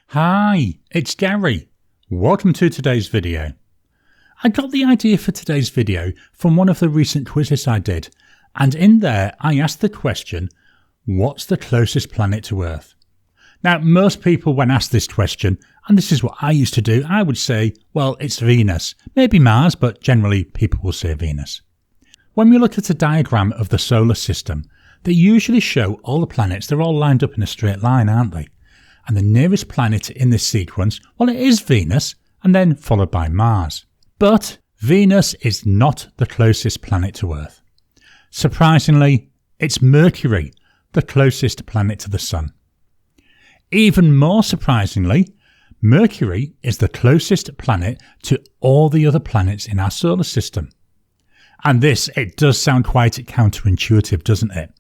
Hi, it's Gary. Welcome to today's video. I got the idea for today's video from one of the recent quizzes I did, and in there I asked the question, what's the closest planet to Earth? Now, most people when asked this question, and this is what I used to do, I would say, well, it's Venus. Maybe Mars, but generally people will say Venus. When we look at a diagram of the solar system, they usually show all the planets, they're all lined up in a straight line, aren't they? And the nearest planet in this sequence, well, it is Venus, and then followed by Mars. But Venus is not the closest planet to Earth. Surprisingly, it's Mercury, the closest planet to the Sun. Even more surprisingly, Mercury is the closest planet to all the other planets in our solar system. And this, it does sound quite counterintuitive, doesn't it?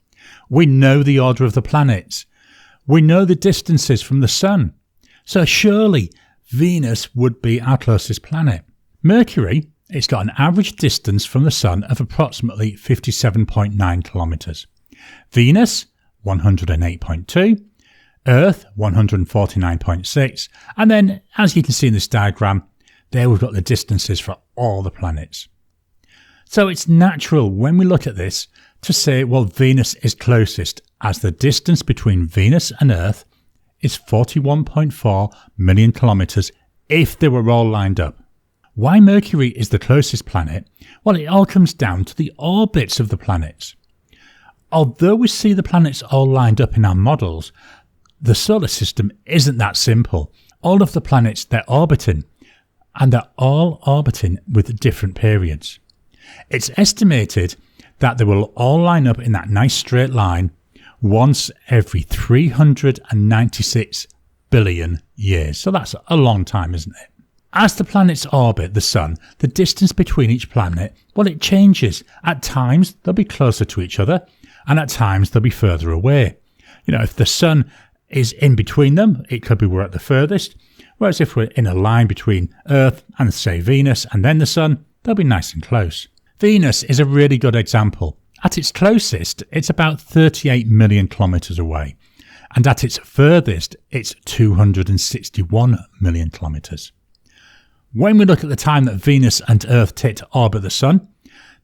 We know the order of the planets. We know the distances from the Sun, so surely Venus would be our closest planet. Mercury, it's got an average distance from the Sun of approximately 57.9 kilometres. Venus, 108.2, Earth, 149.6, and then, as you can see in this diagram, there we've got the distances for all the planets. So it's natural when we look at this to say, well, Venus is closest, as the distance between Venus and Earth is 41.4 million kilometres if they were all lined up. Why Mercury is the closest planet? Well, it all comes down to the orbits of the planets. Although we see the planets all lined up in our models, the solar system isn't that simple. All of the planets, they're orbiting, and they're all orbiting with different periods. It's estimated that they will all line up in that nice straight line once every 396 billion years. So that's a long time, isn't it? As the planets orbit the Sun, the distance between each planet, well, it changes. At times, they'll be closer to each other, and at times, they'll be further away. You know, if the Sun is in between them, it could be we're at the furthest, whereas if we're in a line between Earth and, say, Venus and then the Sun, they'll be nice and close. Venus is a really good example. At its closest, it's about 38 million kilometres away, and at its furthest, it's 261 million kilometres. When we look at the time that Venus and Earth take to orbit the Sun,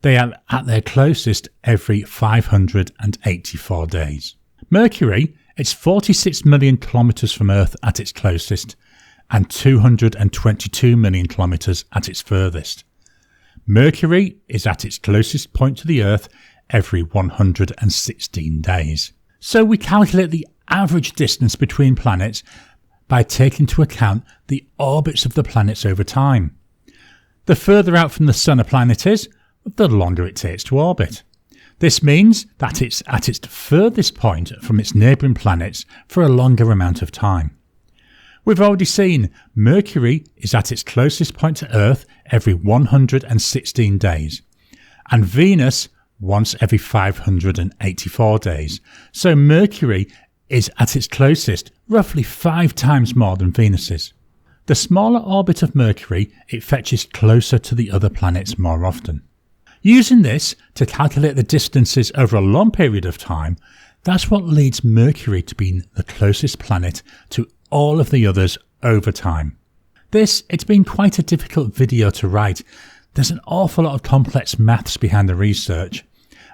they are at their closest every 584 days. Mercury, it's 46 million kilometres from Earth at its closest, and 222 million kilometres at its furthest. Mercury is at its closest point to the Earth every 116 days. So we calculate the average distance between planets by taking into account the orbits of the planets over time. The further out from the Sun a planet is, the longer it takes to orbit. This means that it's at its furthest point from its neighbouring planets for a longer amount of time. We've already seen Mercury is at its closest point to Earth every 116 days, and Venus once every 584 days. So Mercury is at its closest roughly 5 times more than Venus is. The smaller orbit of Mercury, it fetches closer to the other planets more often. Using this to calculate the distances over a long period of time, that's what leads Mercury to be the closest planet to all of the others over time. It's been quite a difficult video to write. There's an awful lot of complex maths behind the research,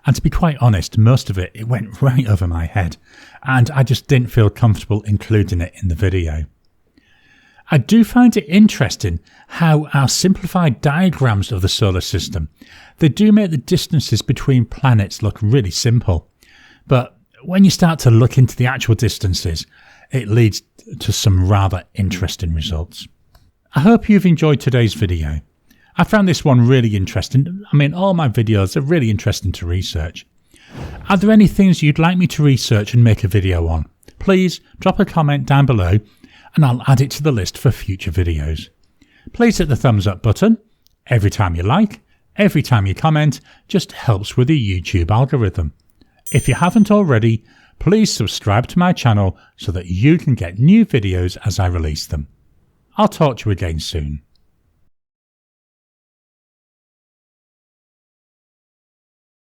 and to be quite honest, most of it went right over my head, and I just didn't feel comfortable including it in the video. I do find it interesting how our simplified diagrams of the solar system, they do make the distances between planets look really simple, but when you start to look into the actual distances, it leads to some rather interesting results. I hope you've enjoyed today's video. I found this one really interesting. I mean, all my videos are really interesting to research. Are there any things you'd like me to research and make a video on? Please drop a comment down below and I'll add it to the list for future videos. Please hit the thumbs up button. Every time you like, every time you comment, just helps with the YouTube algorithm. If you haven't already, please subscribe to my channel so that you can get new videos as I release them. I'll talk to you again soon.